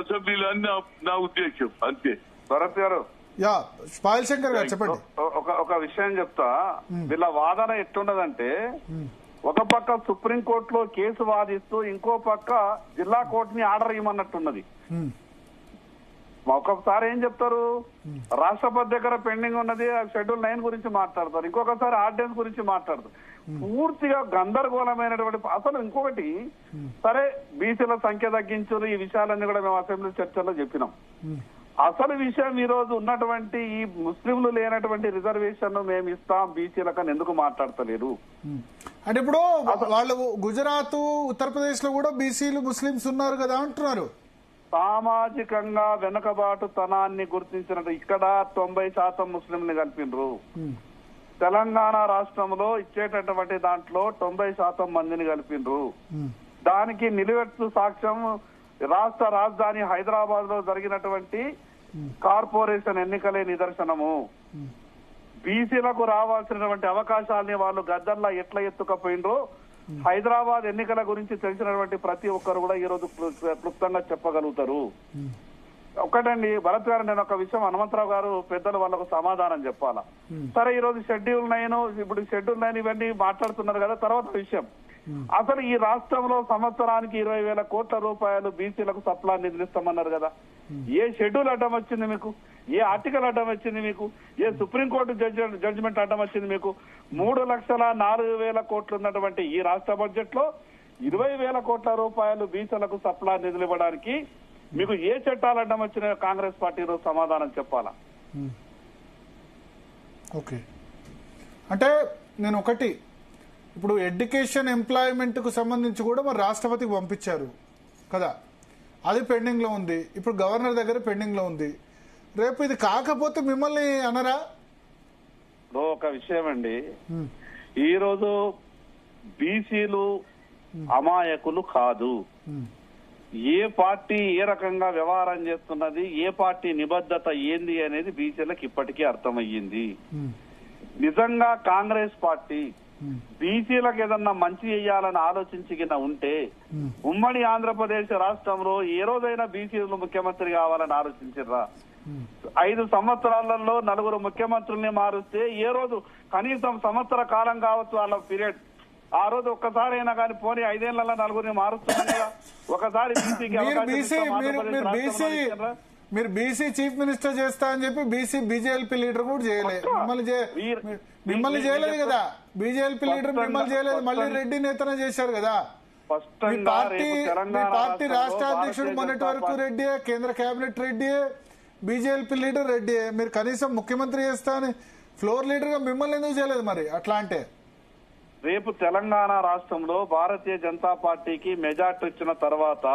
అసెంబ్లీలో అని నా ఉద్దేశం. అంతే. భరత్ గారు, పాయల్ శంకర్ గారు చెప్పండి. ఒక విషయం చెప్తా. వీళ్ళ వాదన ఎట్లున్నదంటే, ఒక పక్క సుప్రీంకోర్టులో కేసు వాదిస్తూ ఇంకో పక్క జిల్లా కోర్టుని ఆర్డర్ ఇవ్వమన్నట్టున్నది. ఒక్కొక్కసారి ఏం చెప్తారు, రాష్ట్రపతి దగ్గర పెండింగ్ ఉన్నది షెడ్యూల్ 9 గురించి మాట్లాడతారు, ఇంకొకసారి ఆర్డినెన్స్ గురించి మాట్లాడతారు. పూర్తిగా గందరగోళమైనటువంటి. అసలు ఇంకొకటి, సరే బీసీల సంఖ్య తగ్గించారు, ఈ విషయాలన్నీ కూడా మేము అసెంబ్లీ చర్చల్లో చెప్పినాం. అసలు విషయం ఈ రోజు ఉన్నటువంటి ఈ ముస్లింలు లేనటువంటి రిజర్వేషన్ మేము ఇస్తాం బీసీలకు ఎందుకు మాట్లాడతలేరు? అంటే ఇప్పుడు వాళ్ళు గుజరాత్, ఉత్తరప్రదేశ్ లో కూడా బీసీలు ముస్లింస్ ఉన్నారు కదా అంటున్నారు. సామాజికంగా వెనుకబాటుతనాన్ని గుర్తించినట్టు ఇక్కడ 90% ముస్లింని కలిపినరు. తెలంగాణ రాష్ట్రంలో ఇచ్చేటటువంటి దాంట్లో 90% మందిని కలిపినరు. దానికి నిలువెత్తు సాక్ష్యం రాష్ట్ర రాజధాని హైదరాబాద్ లో జరిగినటువంటి కార్పొరేషన్ ఎన్నికలే నిదర్శనము. బీసీలకు రావాల్సినటువంటి అవకాశాలని వాళ్ళు గద్దర్లా ఎట్లా ఎత్తుకపోయినరో హైదరాబాద్ ఎన్నికల గురించి తెలిసినటువంటి ప్రతి ఒక్కరు కూడా ఈ రోజు క్లుప్తంగా చెప్పగలుగుతారు. ఒకటండి భరత్ గారు, నేను ఒక విషయం హనుమంతరావు గారు పెద్దలు వాళ్ళకు సమాధానం చెప్పాలా. సరే ఈ రోజు షెడ్యూల్ 9, ఇప్పుడు షెడ్యూల్ 9 ఇవన్నీ మాట్లాడుతున్నారు కదా. తర్వాత విషయం, అసలు ఈ రాష్ట్రంలో సంవత్సరానికి 20,000 కోట్ల రూపాయలు బీసీలకు సప్లా నిధులిస్తామన్నారు కదా. ఏ షెడ్యూల్ అడ్డం వచ్చింది మీకు? ఏ ఆర్టికల్ అడ్డం వచ్చింది మీకు? ఏ సుప్రీంకోర్టు జడ్జిమెంట్ అడ్డం వచ్చింది మీకు? 3,04,000 కోట్లు ఉన్నటువంటి ఈ రాష్ట్ర బడ్జెట్ లో 20,000 కోట్ల రూపాయలు బీసీలకు సప్లా నిధులు ఇవ్వడానికి మీకు ఏ చట్టాలు అడ్డం వచ్చినాయో కాంగ్రెస్ పార్టీ రోజు సమాధానం చెప్పాలా. ఓకే, అంటే నేను ఒకటి, ఇప్పుడు ఎడ్యుకేషన్ ఎంప్లాయ్మెంట్ కు సంబంధించి కూడా మరి రాష్ట్రపతికి పంపించారు కదా, అది పెండింగ్ లో ఉంది. ఇప్పుడు గవర్నర్ దగ్గర పెండింగ్ లో ఉంది. రేపు ఇది కాకపోతే మిమ్మల్ని అనరా? ఒక విషయం అండి, ఈ రోజు బీసీలు అమాయకులు కాదు. ఏ పార్టీ ఏ రకంగా వ్యవహారం చేస్తున్నది, ఏ పార్టీ నిబద్ధత ఏంది అనేది బీసీలకు ఇప్పటికీ అర్థమయ్యింది. నిజంగా కాంగ్రెస్ పార్టీ బీసీలకు ఏదన్నా మంచి చేయాలని ఆలోచించిన ఉంటే ఉమ్మడి ఆంధ్రప్రదేశ్ రాష్ట్రంలో ఏ రోజైనా బీసీలు ముఖ్యమంత్రి కావాలని ఆలోచించరా? 5 సంవత్సరాలలో 4 ముఖ్యమంత్రుల్ని మారుస్తే ఏ రోజు కనీసం సంవత్సర కాలం కావచ్చు వాళ్ళ పీరియడ్, ఆ రోజు ఒక్కసారి అయినా కానీ పోనీ 5 ఏళ్లలో 4 మారుస్తున్నాం కదా. ఒకసారి మీరు బీసీ చీఫ్ మినిస్టర్ చేస్తా అని చెప్పి బీజేపీ లీడర్ కూడా చేయలేదు, మిమ్మల్ని చేయలేదు కదా. బీజేపీ లీడర్ మిమ్మల్ని చేయలేదు, మళ్ళీ రెడ్డి నేతనే చేశారు కదా. మీ పార్టీ రాష్ట్ర అధ్యక్షుడు మొన్నటి వరకు రెడ్డియే, కేంద్ర కేబినెట్ రెడ్డియే, బీజేపీ లీడర్ రెడ్డియే. మీరు కనీసం ముఖ్యమంత్రి చేస్తా అని ఫ్లోర్ లీడర్ గా మిమ్మల్ని ఎందుకు చేయలేదు మరి? అట్లా అంటే రేపు తెలంగాణ రాష్ట్రంలో భారతీయ జనతా పార్టీకి మెజార్టీ ఇచ్చిన తర్వాత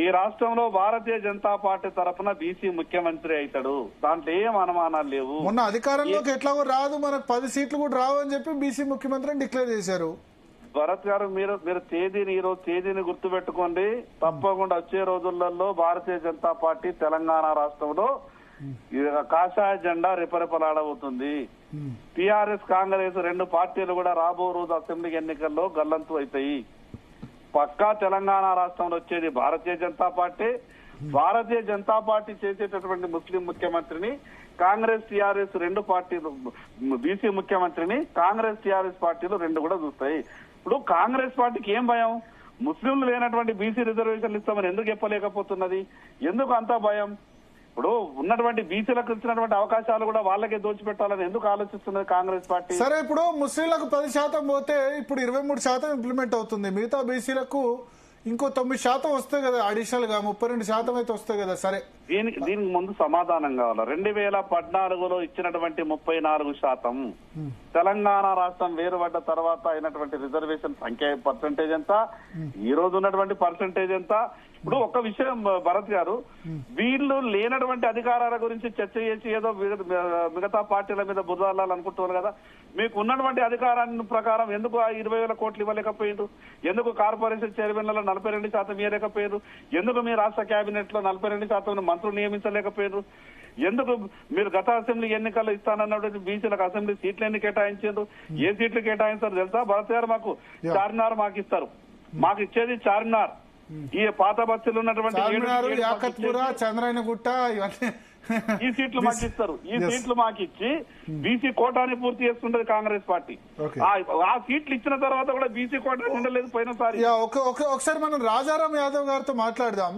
ఈ రాష్ట్రంలో భారతీయ జనతా పార్టీ తరఫున బీసీ ముఖ్యమంత్రి అవుతాడు, దాంట్లో ఏం అనుమానాలు లేవు. మొన్న అధికారంలోకి ఎట్లాగో రాదు, మనకు 10 సీట్లు కూడా రావు అని చెప్పి బీసీ ముఖ్యమంత్రిని డిక్లేర్ చేశారు. భరత్ గారు, మీరు తేదీని ఈ రోజు తేదీని గుర్తుపెట్టుకోండి. తప్పకుండా వచ్చే రోజులలో భారతీయ జనతా పార్టీ తెలంగాణ రాష్ట్రంలో కాషాయ జెండా రెపరెపలాడబోతుంది. టిఆర్ఎస్ కాంగ్రెస్ 2 పార్టీలు కూడా రాబో రోజు అసెంబ్లీ ఎన్నికల్లో గల్లంతు అవుతాయి. పక్కా తెలంగాణ రాష్ట్రంలో వచ్చేది భారతీయ జనతా పార్టీ. భారతీయ జనతా పార్టీ చేసేటటువంటి ముస్లిం ముఖ్యమంత్రిని కాంగ్రెస్ టిఆర్ఎస్ 2 పార్టీలు, బీసీ ముఖ్యమంత్రిని కాంగ్రెస్ టిఆర్ఎస్ పార్టీలు 2 కూడా చూస్తాయి. ఇప్పుడు కాంగ్రెస్ పార్టీకి ఏం భయం? ముస్లింలు లేనటువంటి బీసీ రిజర్వేషన్లు ఇస్తామని ఎందుకు చెప్పలేకపోతున్నది? ఎందుకు అంత భయం? ఇప్పుడు ఉన్నటువంటి బీసీలకు ఇచ్చినటువంటి అవకాశాలు కూడా వాళ్ళకే దోచిపెట్టాలని ఎందుకు ఆలోచిస్తున్నది కాంగ్రెస్ పార్టీ? సరే, ఇప్పుడు ముస్లింలకు 10% పోతే ఇప్పుడు 23% ఇంప్లిమెంట్ అవుతుంది. మిగతా బీసీలకు ఇంకో 9% వస్తాయి కదా, అడిషనల్ గా 32% అయితే వస్తాయి కదా. సరే, దీనికి ముందు సమాధానం కావాలి. 2014లో ఇచ్చినటువంటి 34%, తెలంగాణ రాష్ట్రం వేరుపడ్డ తర్వాత అయినటువంటి రిజర్వేషన్ సంఖ్య పర్సెంటేజ్ ఎంత, ఈ రోజు ఉన్నటువంటి పర్సెంటేజ్ ఎంత? ఇప్పుడు ఒక విషయం భరత్ గారు, వీళ్ళు లేనటువంటి అధికారాల గురించి చర్చ చేసి ఏదో మిగతా పార్టీల మీద బురదాలనుకుంటున్నారు కదా. మీకు ఉన్నటువంటి అధికారాన్ని ప్రకారం ఎందుకు 20,000 కోట్లు ఇవ్వలేకపోయారు? ఎందుకు కార్పొరేషన్ చైర్మన్లలో 42% ఇవ్వలేకపోయారు? ఎందుకు మీ రాష్ట్ర కేబినెట్ లో 42% మంత్రులు నియమించలేకపోయారు? ఎందుకు మీరు గత అసెంబ్లీ ఎన్నికల్లో ఇస్తానన్నటువంటి బీసీలకు అసెంబ్లీ సీట్లు ఎన్ని కేటాయించారు? ఏ సీట్లు కేటాయించారు తెలుసా భరత్ గారు? మాకు చార్మినార్ మాకు ఇస్తారు, మాకు ఇచ్చేది చార్మినార్. ఈ పాత బస్తీలు ఉన్నటువంటి చార్మినార్, యాకత్పుర, చంద్రాయనగుట్ట ఇవన్నీ ఈ సీట్లు మాకు ఇస్తారు. ఈ సీట్లు మాకు ఇచ్చి బీసీ కోటాని పూర్తి చేస్తుంటది కాంగ్రెస్ పార్టీ. ఆ సీట్లు ఇచ్చిన తర్వాత కూడా బీసీ కోటా ఉండలేదు పోయినసారి. ఒకసారి మనం రాజారాం యాదవ్ గారితో మాట్లాడదాం.